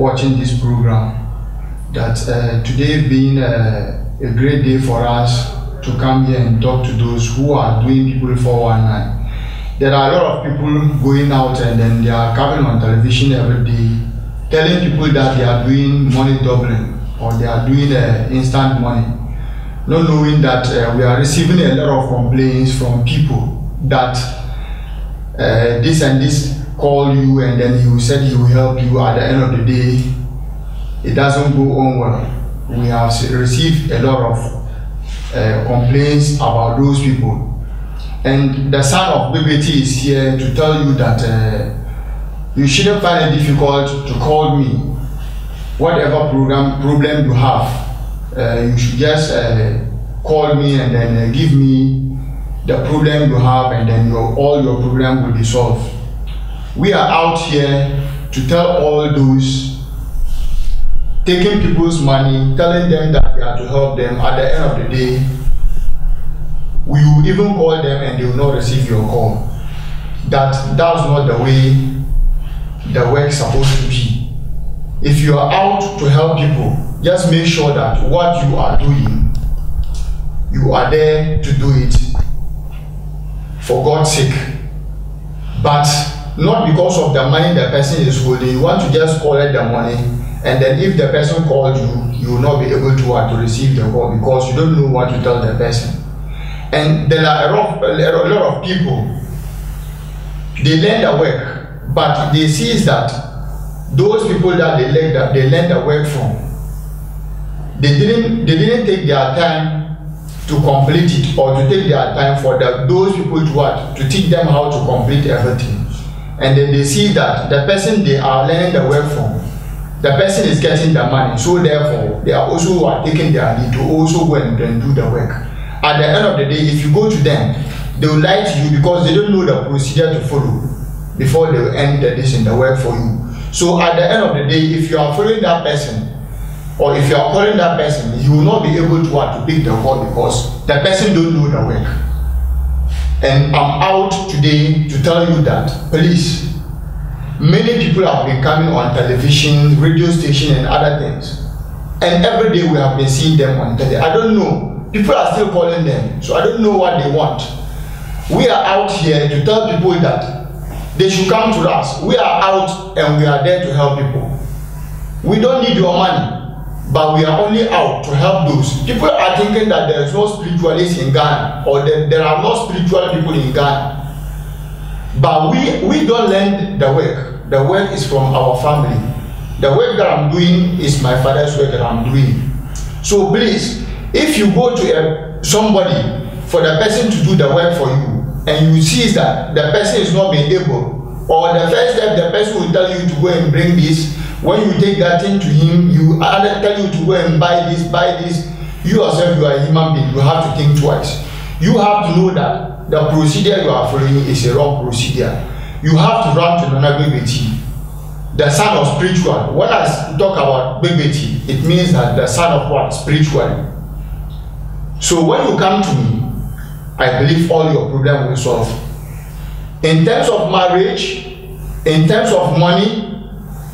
watching this program. That today being a great day for us to come here and talk to those who are doing people 419. There are a lot of people going out and then they are coming on television every day telling people that they are doing money doubling or they are doing instant money, not knowing that we are receiving a lot of complaints from people that this and this call you and then he said he will help you. At the end of the day, it doesn't go on well. We have received a lot of complaints about those people. And the son of BBT is here to tell you that you shouldn't find it difficult to call me. Whatever problem you have, you should just call me and then give me the problem you have, and then all your problem will be solved. We are out here to tell all those taking people's money, telling them that we are to help them. At the end of the day, we will even call them and they will not receive your call. That's not the way the work is supposed to be. If you are out to help people, just make sure that what you are doing, you are there to do it for God's sake. But not because of the money the person is holding. You want to just collect the money, and then if the person called you, you will not be able to receive the call because you don't know what to tell the person. And there are a lot of people, they learn the work, but they see that those people that they learn the work from, they didn't take their time to complete it, or to take their time for those people to teach them how to complete everything. And then they see that the person they are learning the work from, the person is getting the money, so therefore they are also taking their lead to also go and do the work. At the end of the day, if you go to them, they will lie to you because they don't know the procedure to follow before they will end this in the work for you. So at the end of the day, if you are following that person, or if you are calling that person, you will not be able to pick the call because the person don't know the work. And I'm out today to tell you that, please, many people have been coming on television, radio station and other things. And every day we have been seeing them on television. I don't know. People are still calling them, so I don't know what they want. We are out here to tell people that they should come to us. We are out and we are there to help people. We don't need your money, but we are only out to help those. People are thinking that there is no spiritualists in Ghana, or there are no spiritual people in Ghana. But we don't learn the work. The work is from our family. The work that I'm doing is my father's work that I'm doing. So please, if you go to somebody for the person to do the work for you, and you see that the person is not being able, or the first step the person will tell you to go and bring this, when you take that thing to him, you tell you to go and buy this, you yourself, you are a human being, you have to think twice. You have to know that the procedure you are following is a wrong procedure. You have to run to Nana BBT, the son of spiritual. When I talk about BBT, it means that the son of what? Spiritual. So when you come to me, I believe all your problem will solve. In terms of marriage, in terms of money,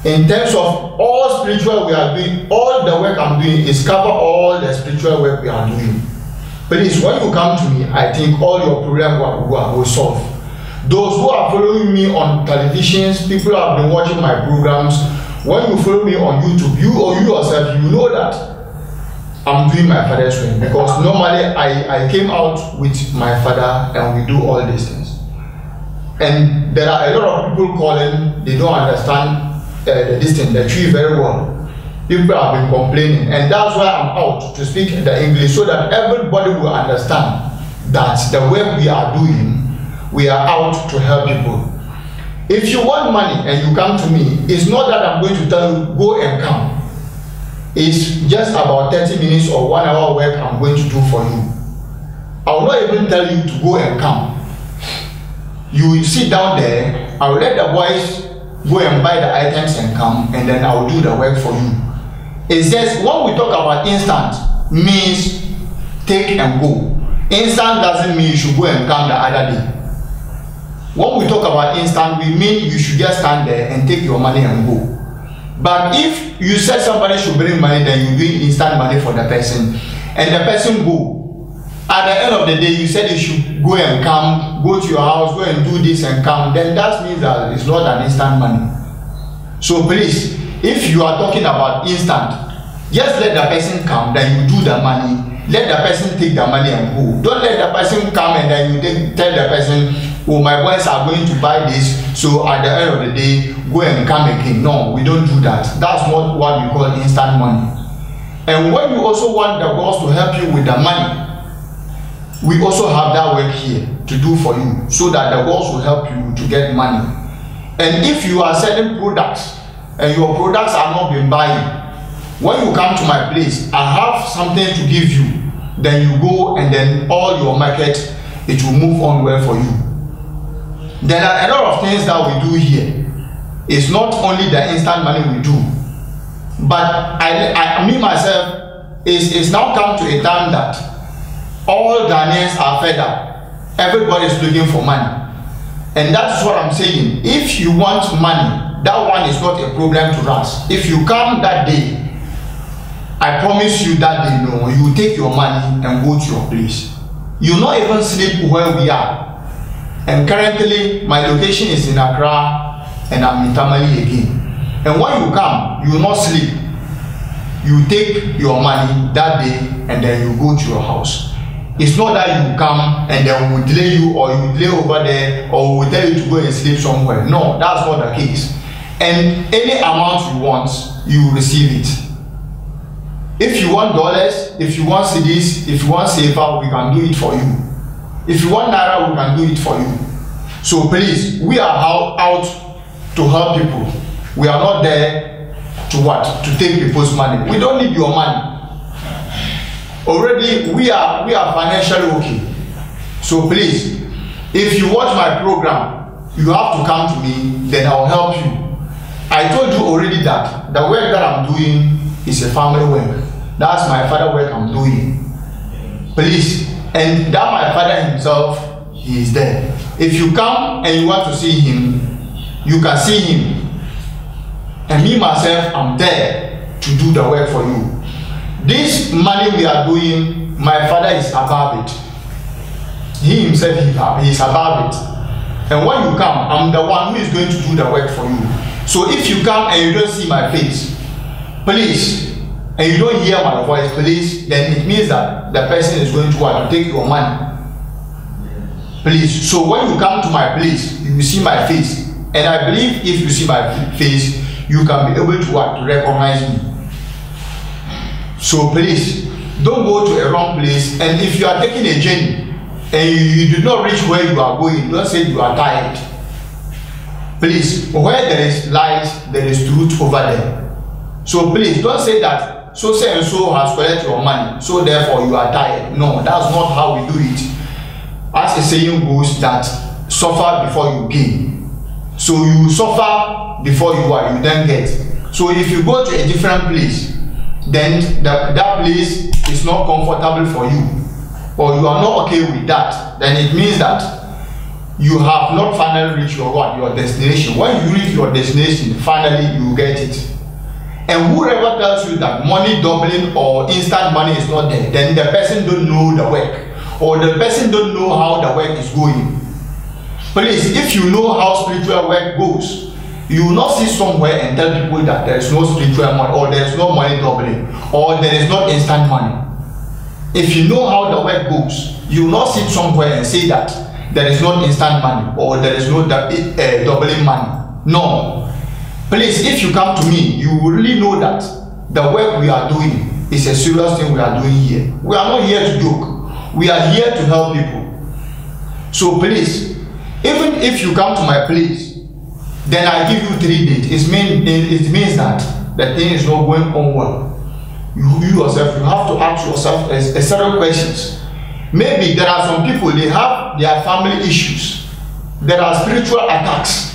in terms of all spiritual we are doing, all the work I'm doing is cover all the spiritual work we are doing. Please, when you come to me, I think all your problem will solve. Those who are following me on televisions, people who have been watching my programs, when you follow me on YouTube, you yourself, you know that I'm doing my father's work, because normally I came out with my father and we do all these things. And there are a lot of people calling, they don't understand the tree very well. People have been complaining, and that's why I'm out to speak the English so that everybody will understand that the work we are doing, we are out to help people. If you want money and you come to me, it's not that I'm going to tell you go and come. It's just about 30 minutes or 1 hour work I'm going to do for you. I will not even tell you to go and come. You will sit down there, I will let the boys go and buy the items and come, and then I will do the work for you. It's just, when we talk about instant, means take and go. Instant doesn't mean you should go and come the other day. When we talk about instant, we mean you should just stand there and take your money and go. But if you said somebody should bring money, then you bring instant money for the person, and the person go. At the end of the day, you said you should go and come, go to your house, go and do this and come. Then that means that it's not an instant money. So please, if you are talking about instant, just let the person come, then you do the money. Let the person take the money and go. Don't let the person come and then you tell the person, oh, my boys are going to buy this, so at the end of the day, go and come again. No, we don't do that. That's not what we call instant money. And when you also want the boss to help you with the money, we also have that work here to do for you, so that the boss will help you to get money. And if you are selling products and your products are not being buying, when you come to my place, I have something to give you. Then you go, and then all your market, it will move on well for you. There are a lot of things that we do here. It's not only the instant money we do, but I me myself, it's now come to a time that all Ghanaians are fed up. Everybody is looking for money, and that's what I'm saying. If you want money, that one is not a problem to us. If you come that day, I promise you that day, no, you will take your money and go to your place. You will not even sleep where we are. And currently, my location is in Accra, and I'm in Tamale again. And when you come, you will not sleep. You take your money that day, and then you go to your house. It's not that you come and then we will delay you, or you will delay over there, or we will tell you to go and sleep somewhere. No, that's not the case. And any amount you want, you will receive it. If you want dollars, if you want CDs, if you want safer, we can do it for you. If you want naira, we can do it for you. So please, we are out to help people. We are not there to what? To take people's money. We don't need your money. Already, we are financially okay. So please, if you watch my program, you have to come to me, then I'll help you. I told you already that the work that I'm doing is a family work. That's my father work I'm doing. Please, and that my father himself, he is there. If you come and you want to see him, you can see him. And me myself, I'm there to do the work for you. This money we are doing, my father is above it. He himself, he is above it. And when you come, I'm the one who is going to do the work for you. So if you come and you don't see my face, please, and you don't hear my voice, please, then it means that the person is going to take your money. Please. So when you come to my place, you will see my face. And I believe if you see my face, you can be able to recognize me. So please, don't go to a wrong place. And if you are taking a journey and you do not reach where you are going, don't say you are tired. Please, where there is light, there is truth over there. So please, don't say that so and so has collected your money, so therefore you are tired. No, that's not how we do it. As the saying goes, that suffer before you gain. So you suffer before you then get. So if you go to a different place, then that place is not comfortable for you, or you are not okay with that, then it means that you have not finally reached your destination. When you reach your destination, finally you get it. And whoever tells you that money doubling or instant money is not there, then the person don't know the work, or the person don't know how the work is going. Please, if you know how spiritual work goes, you will not sit somewhere and tell people that there is no spiritual money, or there is no money doubling, or there is not instant money. If you know how the work goes, you will not sit somewhere and say that there is no instant money, or there is no doubling money. No. Please, if you come to me, you will really know that the work we are doing is a serious thing we are doing here. We are not here to joke. We are here to help people. So please, even if you come to my place, then I give you 3 days. It means that the thing is not going on well. You yourself, you have to ask yourself several questions. Maybe there are some people, they have their family issues. There are spiritual attacks.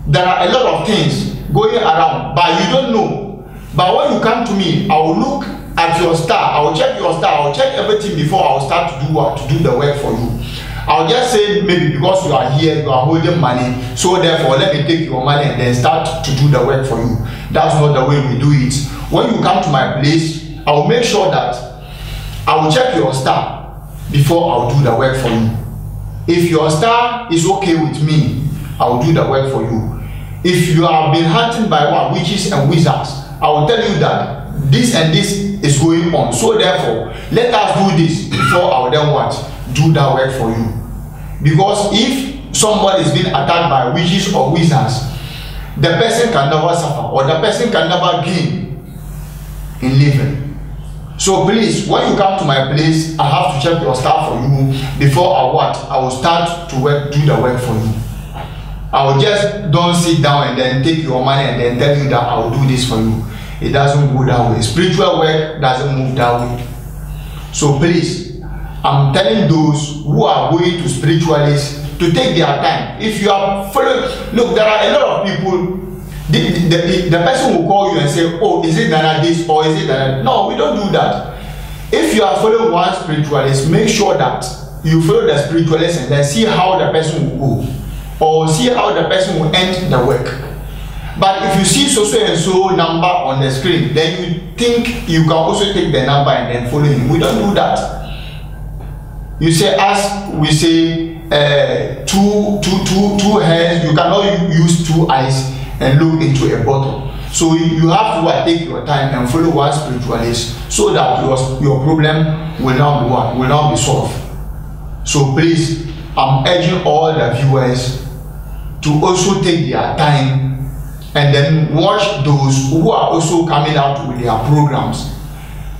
There are a lot of things going around, but you don't know. But when you come to me, I will look at your star. I will check your star. I will check everything before I will start to do what? To do the work for you. I'll just say maybe because you are here, you are holding money, so therefore let me take your money and then start to do the work for you. That's not the way we do it. When you come to my place, I will make sure that I will check your star before I will do the work for you. If your star is okay with me, I will do the work for you. If you have been hunted by what witches and wizards, I will tell you that this and this is going on. So therefore, let us do this before I will then what? Do that work for you. Because if somebody is being attacked by witches or wizards, the person can never suffer or the person can never gain in living. So please, when you come to my place, I have to check your star for you before I will start to do the work for you. I will just don't sit down and then take your money and then tell you that I will do this for you. It doesn't go that way. Spiritual work doesn't move that way. So please, I'm telling those who are going to spiritualists to take their time. If you are following, look, there are a lot of people. The person will call you and say, oh, is it Nana this or is it Nana? No, we don't do that. If you are following one spiritualist, make sure that you follow the spiritualist and then see how the person will go or see how the person will end the work. But if you see so and so number on the screen, then you think you can also take the number and then follow him. We don't do that. You say, as we say, two hands, you cannot use two eyes and look into a bottle. So you have to take your time and follow one spiritualist so that your problem will not be solved. So please, I'm urging all the viewers to also take their time and then watch those who are also coming out with their programs.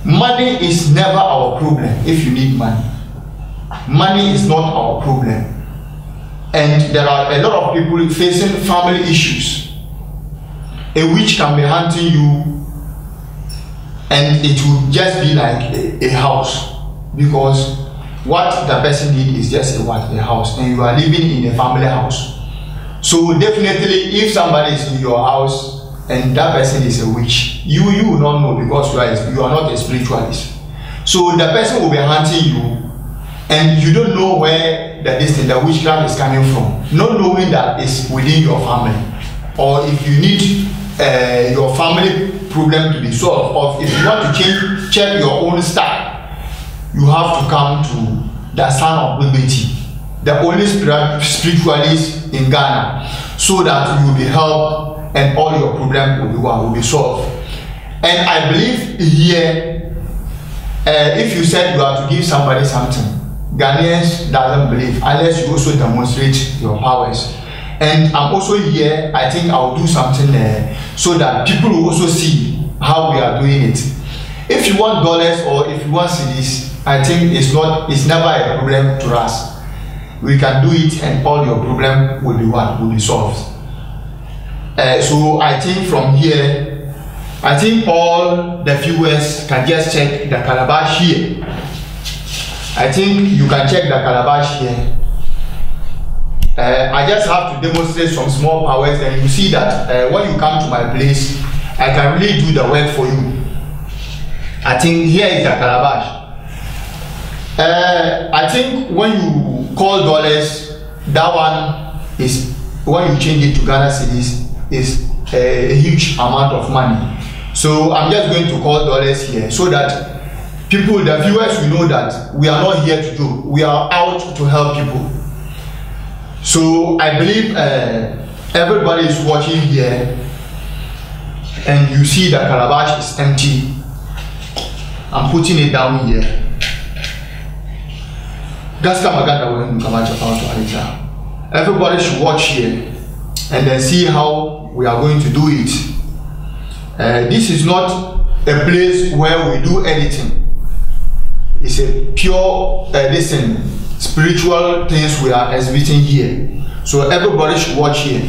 Money is never our problem if you need money. Money is not our problem. And there are a lot of people facing family issues. A witch can be hunting you and it will just be like a house, because what the person need is just a house, and you are living in a family house. So definitely if somebody is in your house and that person is a witch, you will not know, because you are not a spiritualist. So the person will be hunting you and you don't know where the witchcraft is coming from, not knowing that it's within your family. Or if you need your family problem to be solved, or if you want to check your own star, you have to come to the Son of Liberty, the only spiritualist in Ghana, so that you will be helped and all your problems will be solved. And I believe here, if you said you are to give somebody something, Ghanaians doesn't believe unless you also demonstrate your powers. And I'm also here, I think I'll do something so that people will also see how we are doing it. If you want dollars or if you want cedis, I think it's never a problem to us. We can do it and all your problem will be solved. So I think from here, I think all the viewers can just check the calabash here. I think you can check the calabash here. I just have to demonstrate some small powers, and you see that when you come to my place, I can really do the work for you. I think here is the calabash. I think when you call dollars, that one is, when you change it to Ghana cedis, is a huge amount of money. So I'm just going to call dollars here so that people, the viewers, will know that we are not here to do, we are out to help people. So I believe everybody is watching here, and you see the calabash is empty. I'm putting it down here. Everybody should watch here and then see how we are going to do it. This is not a place where we do anything. It's a pure spiritual things we are exhibiting here. So everybody should watch here.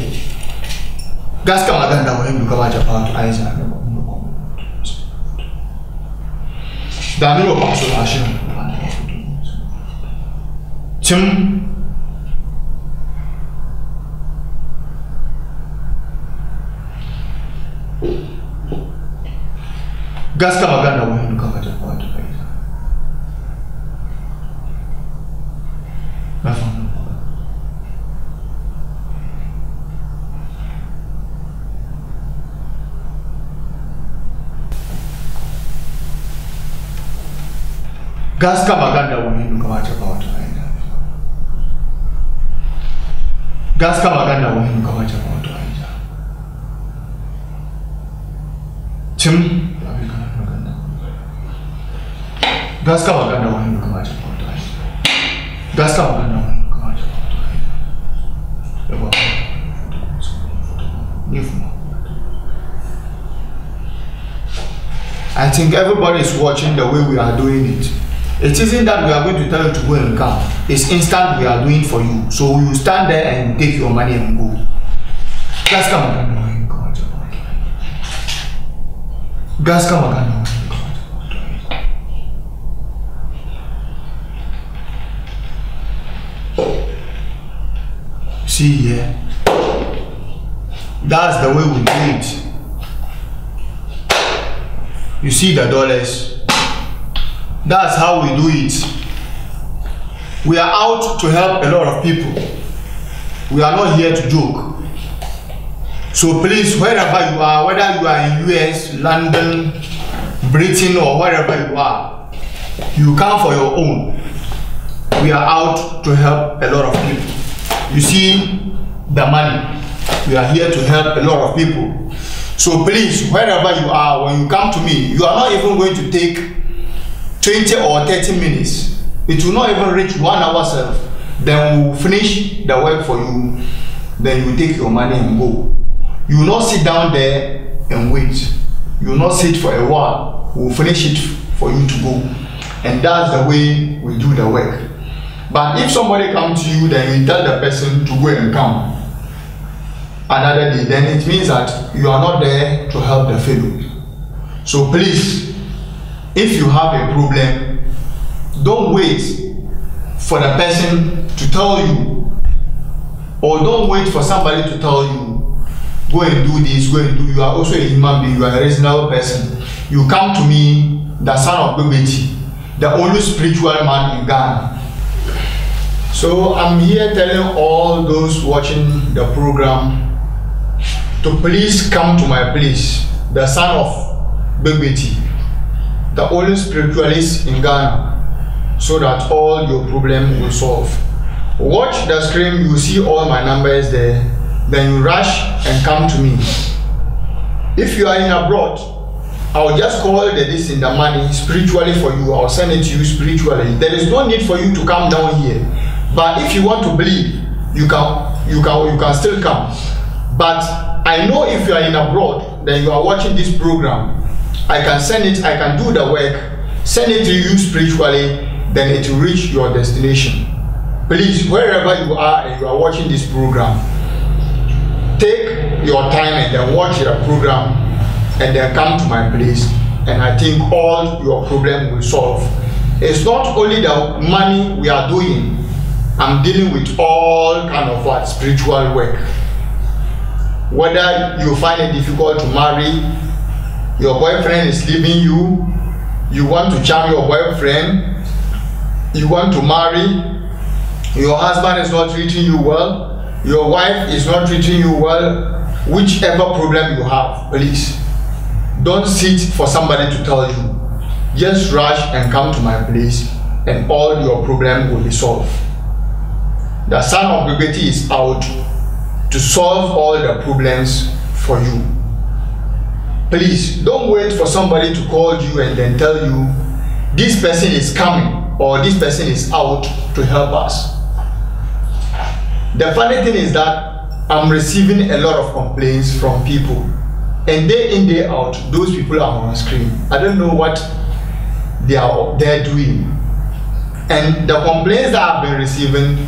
Tim Gaska maganda wewe ndukaje kwa watu pale. Nafahamu. Gaska maganda wahinu kamacha pato aina. Gaska maganda wahinu kamacha pato aina. Tim maganda. Gaska maganda wahinu kamacha pato aina. Gaska maganda wahinu kamacha pato aina. I think everybody is watching the way we are doing it. It isn't that we are going to tell you to go and come. It's instant we are doing for you. So you stand there and take your money and go. Gas come on. Gas come on. See here. That's the way we do it. You see the dollars. That's how we do it. We are out to help a lot of people. We are not here to joke. So please, wherever you are, whether you are in US, London, Britain, or wherever you are, you come for your own. We are out to help a lot of people. You see the money. We are here to help a lot of people. So please, wherever you are, when you come to me, you are not even going to take 20 or 30 minutes. It will not even reach 1 hour self. Then we will finish the work for you. Then you will take your money and go. You will not sit down there and wait. You will not sit for a while. We will finish it for you to go. And that's the way we do the work. But if somebody comes to you, then you tell the person to go and come another day, then it means that you are not there to help the fellow. So please, if you have a problem, don't wait for the person to tell you, or don't wait for somebody to tell you, go and do this, go and do. You are also a human being, you are a reasonable person. You come to me, the son of Bebeti, the only spiritual man in Ghana. So I'm here telling all those watching the program to please come to my place, the son of Bebeti, the only spiritualist in Ghana, so that all your problems will solve. Watch the screen, you will see all my numbers there. Then you rush and come to me. If you are in abroad, I'll just call the money spiritually for you. I'll send it to you spiritually. There is no need for you to come down here. But if you want to believe, you can still come. But I know if you are in abroad, then you are watching this program, I can send it, I can do the work, send it to you spiritually, then it will reach your destination. Please, wherever you are and you are watching this program, take your time and then watch the program and then come to my place, and I think all your problems will solve. It's not only the money we are doing, I'm dealing with all kind of spiritual work. Whether you find it difficult to marry, your boyfriend is leaving you, you want to charm your boyfriend, you want to marry, your husband is not treating you well, your wife is not treating you well, whichever problem you have, please, don't sit for somebody to tell you. Just rush and come to my place and all your problems will be solved. The son of Bebeti is out to solve all the problems for you. Please, don't wait for somebody to call you and then tell you, this person is coming or this person is out to help us. The funny thing is that I'm receiving a lot of complaints from people, and day in, day out, those people are on screen. I don't know what they're doing. And the complaints that I've been receiving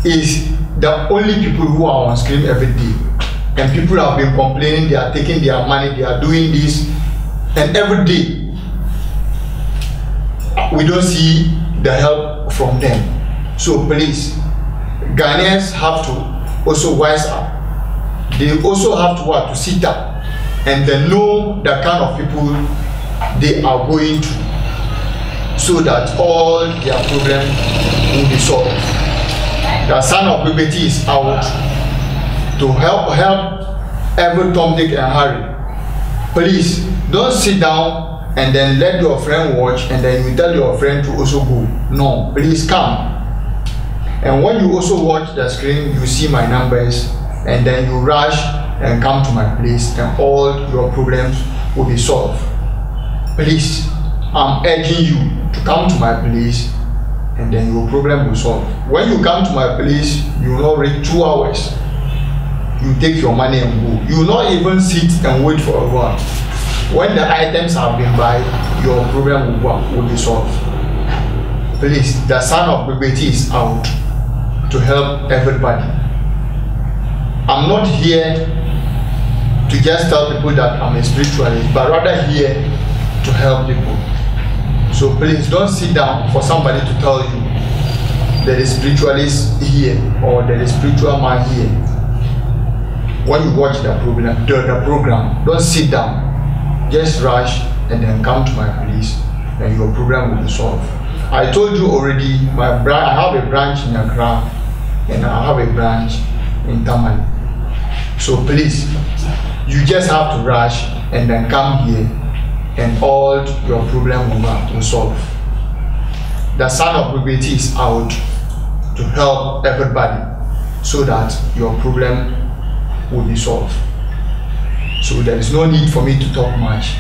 is the only people who are on screen every day. And people have been complaining, they are taking their money, they are doing this, and every day we don't see the help from them. So please, Ghanaians have to also wise up. They also have to sit up and then know the kind of people they are going to, so that all their problems will be solved. The son of Bebeti is out to help every Tom, Dick and Harry. Please don't sit down and then let your friend watch, and then you tell your friend to also go. No, please come. And when you also watch the screen, you see my numbers, and then you rush and come to my place, and all your problems will be solved. Please, I'm urging you to come to my place, and then your problem will solve. When you come to my place, you will not reach 2 hours. You take your money and go. You will not even sit and wait for a while. When the items have been buy, your problem will be solved. Please, the son of Bebeti is out to help everybody. I'm not here to just tell people that I'm a spiritualist, but rather here to help people. So please don't sit down for somebody to tell you there is spiritualist here or there is spiritual man here. When you watch the program, don't sit down. Just rush and then come to my place, and your problem will be solved. I told you already, I have a branch in Accra and I have a branch in Tamale. So please, you just have to rush and then come here, and all your problem will solve. The son of Bebeti is out to help everybody so that your problem will be solved. So there is no need for me to talk much.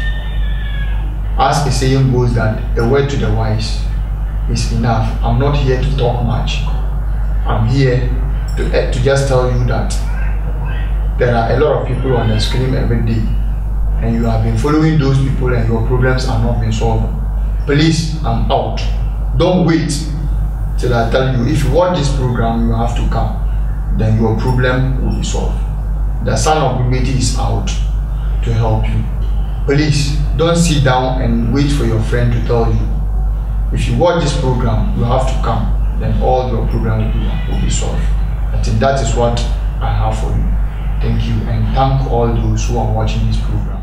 As the saying goes that a word to the wise is enough. I'm not here to talk much. I'm here to just tell you that there are a lot of people on the screen every day, and you have been following those people and your problems are not being solved. Please, I'm out. Don't wait till I tell you. If you watch this program, you have to come. Then your problem will be solved. The son of Bebeti is out to help you. Please don't sit down and wait for your friend to tell you. If you watch this program, you have to come. Then all your problem will be solved. I think that is what I have for you. Thank you, and thank all those who are watching this program.